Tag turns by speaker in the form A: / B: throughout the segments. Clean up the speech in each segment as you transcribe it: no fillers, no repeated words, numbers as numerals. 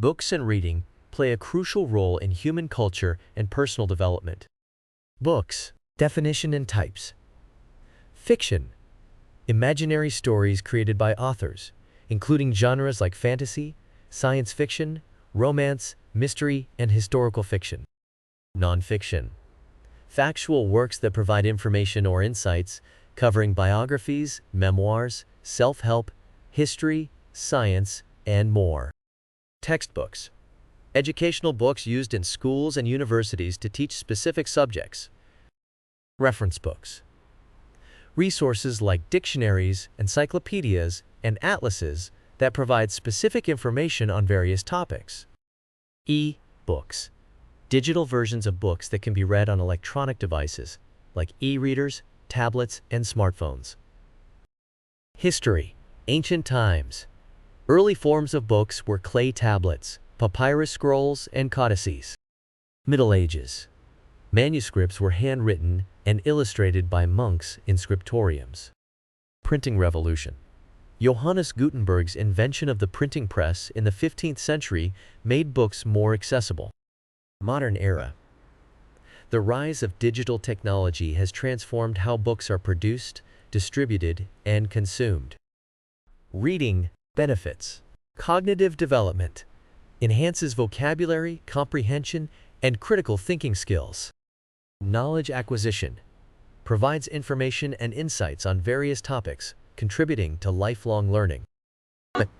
A: Books and reading play a crucial role in human culture and personal development. Books, definition and types. Fiction, imaginary stories created by authors, including genres like fantasy, science fiction, romance, mystery, and historical fiction. Nonfiction, factual works that provide information or insights, covering biographies, memoirs, self-help, history, science, and more. Textbooks, educational books used in schools and universities to teach specific subjects. Reference books, resources like dictionaries, encyclopedias, and atlases that provide specific information on various topics. E-books, digital versions of books that can be read on electronic devices like e-readers, tablets, and smartphones. History, ancient times. Early forms of books were clay tablets, papyrus scrolls, and codices. Middle Ages, manuscripts were handwritten and illustrated by monks in scriptoriums. Printing revolution. Johannes Gutenberg's invention of the printing press in the 15th century made books more accessible. Modern era. The rise of digital technology has transformed how books are produced, distributed, and consumed. Reading benefits. Cognitive development. Enhances vocabulary, comprehension, and critical thinking skills. Knowledge acquisition. Provides information and insights on various topics, contributing to lifelong learning.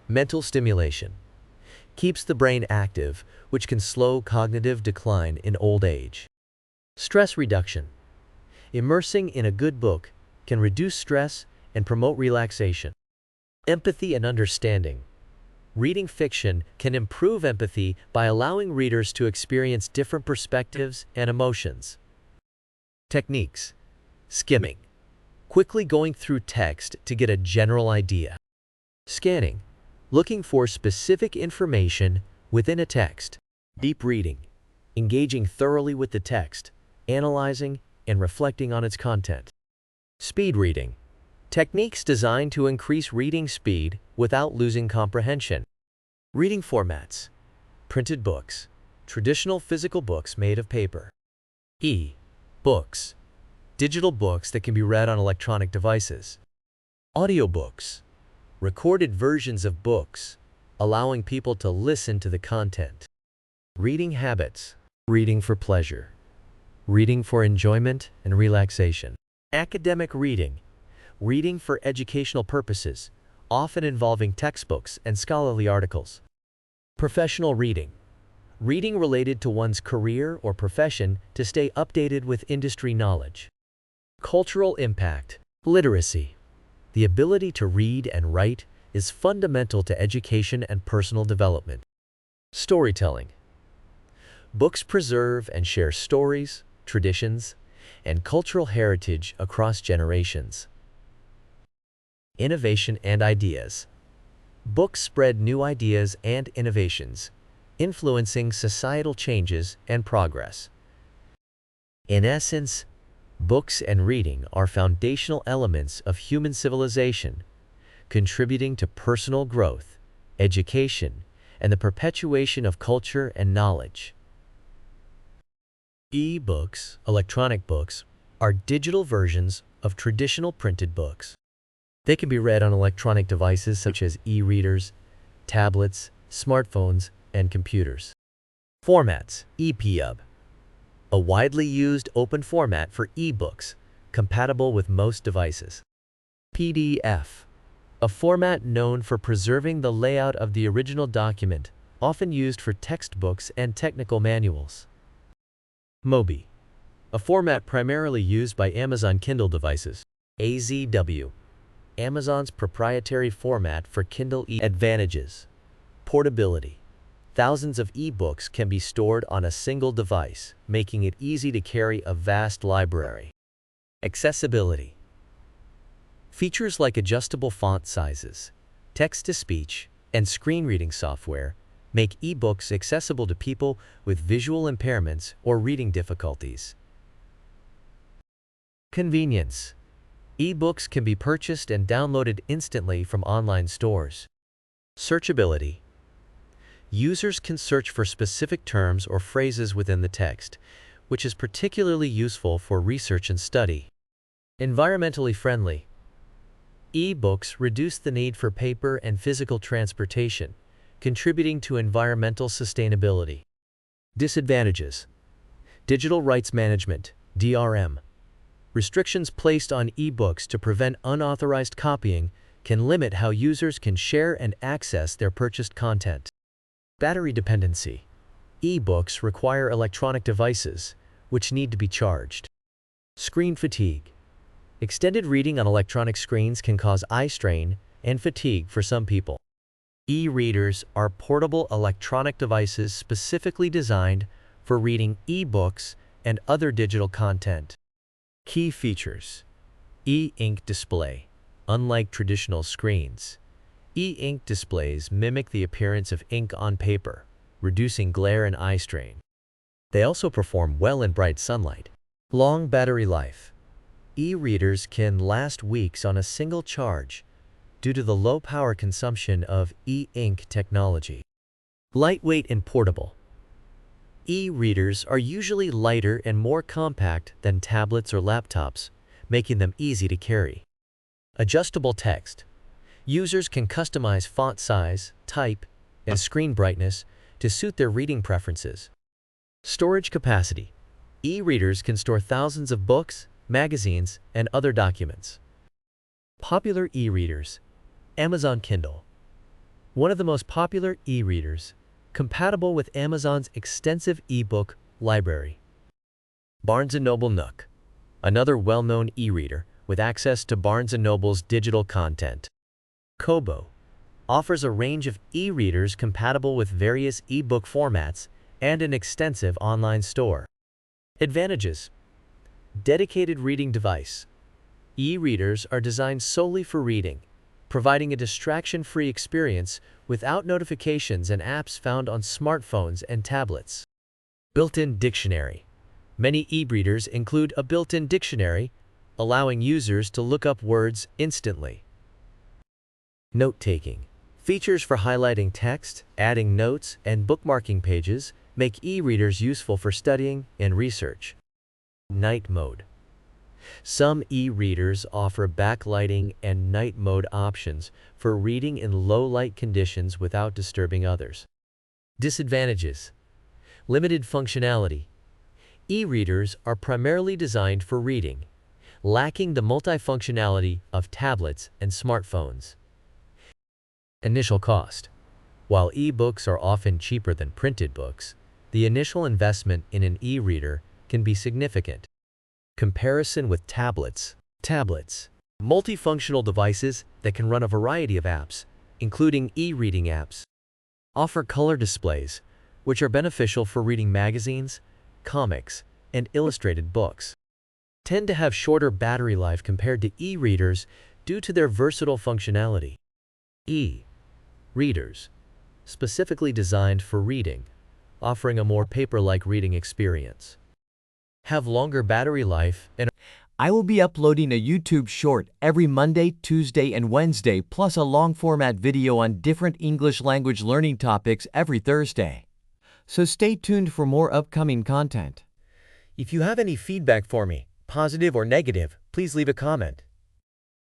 A: Mental stimulation. Keeps the brain active, which can slow cognitive decline in old age. Stress reduction. Immersing in a good book can reduce stress and promote relaxation. Empathy and understanding. Reading fiction can improve empathy by allowing readers to experience different perspectives and emotions. Techniques. Skimming. Quickly going through text to get a general idea. Scanning. Looking for specific information within a text. Deep reading. Engaging thoroughly with the text, analyzing and reflecting on its content. Speed reading. Techniques designed to increase reading speed without losing comprehension. Reading formats. Printed books. Traditional physical books made of paper. E-books. Digital books that can be read on electronic devices. Audiobooks. Recorded versions of books, allowing people to listen to the content. Reading habits. Reading for pleasure. Reading for enjoyment and relaxation. Academic reading. Reading for educational purposes, often involving textbooks and scholarly articles. Professional reading. Reading related to one's career or profession to stay updated with industry knowledge. Cultural impact. Literacy. The ability to read and write is fundamental to education and personal development. Storytelling. Books preserve and share stories, traditions, and cultural heritage across generations. Innovation and ideas. Books spread new ideas and innovations, influencing societal changes and progress. In essence, books and reading are foundational elements of human civilization, contributing to personal growth, education, and the perpetuation of culture and knowledge. E-books, electronic books, are digital versions of traditional printed books. They can be read on electronic devices such as e-readers, tablets, smartphones, and computers. Formats. EPUB. A widely used open format for e-books, compatible with most devices. PDF. A format known for preserving the layout of the original document, often used for textbooks and technical manuals. MOBI. A format primarily used by Amazon Kindle devices. AZW. Amazon's proprietary format for Kindle advantages. Portability. Thousands of e-books can be stored on a single device, making it easy to carry a vast library. Accessibility. Features like adjustable font sizes, text-to-speech, and screen reading software make e-books accessible to people with visual impairments or reading difficulties. Convenience. E-books can be purchased and downloaded instantly from online stores. Searchability. Users can search for specific terms or phrases within the text, which is particularly useful for research and study. Environmentally friendly. E-books reduce the need for paper and physical transportation, contributing to environmental sustainability. Disadvantages. Digital rights management, DRM. Restrictions placed on e-books to prevent unauthorized copying can limit how users can share and access their purchased content. Battery dependency. E-books require electronic devices, which need to be charged. Screen fatigue. Extended reading on electronic screens can cause eye strain and fatigue for some people. E-readers are portable electronic devices specifically designed for reading e-books and other digital content. Key features. E-ink display. Unlike traditional screens, e-ink displays mimic the appearance of ink on paper, reducing glare and eye strain. They also perform well in bright sunlight. Long battery life. E-readers can last weeks on a single charge due to the low power consumption of e-ink technology. Lightweight and portable. E-readers are usually lighter and more compact than tablets or laptops, making them easy to carry. Adjustable text. Users can customize font size, type, and screen brightness to suit their reading preferences. Storage capacity. E-readers can store thousands of books, magazines, and other documents. Popular e-readers. Amazon Kindle. One of the most popular e-readers, compatible with Amazon's extensive e-book library. Barnes & Noble Nook. Another well-known e-reader with access to Barnes & Noble's digital content. Kobo offers a range of e-readers compatible with various e-book formats and an extensive online store. Advantages. Dedicated reading device. E-readers are designed solely for reading, providing a distraction-free experience without notifications and apps found on smartphones and tablets. Built-in dictionary. Many e-readers include a built-in dictionary, allowing users to look up words instantly. Note-taking. Features for highlighting text, adding notes, and bookmarking pages make e-readers useful for studying and research. Night mode. Some e-readers offer backlighting and night mode options for reading in low-light conditions without disturbing others. Disadvantages. Limited functionality. E-readers are primarily designed for reading, lacking the multifunctionality of tablets and smartphones. Initial cost. While e-books are often cheaper than printed books, the initial investment in an e-reader can be significant. Comparison with tablets. Multifunctional devices that can run a variety of apps, including e-reading apps, offer color displays, which are beneficial for reading magazines, comics, and illustrated books. Tend to have shorter battery life compared to e-readers due to their versatile functionality. E-readers, specifically designed for reading, offering a more paper-like reading experience. Have longer battery life and
B: I will be uploading a YouTube short every Monday, Tuesday, and Wednesday, plus a long-format video on different English language learning topics every Thursday. So stay tuned for more upcoming content.
A: If you have any feedback for me, positive or negative, please leave a comment.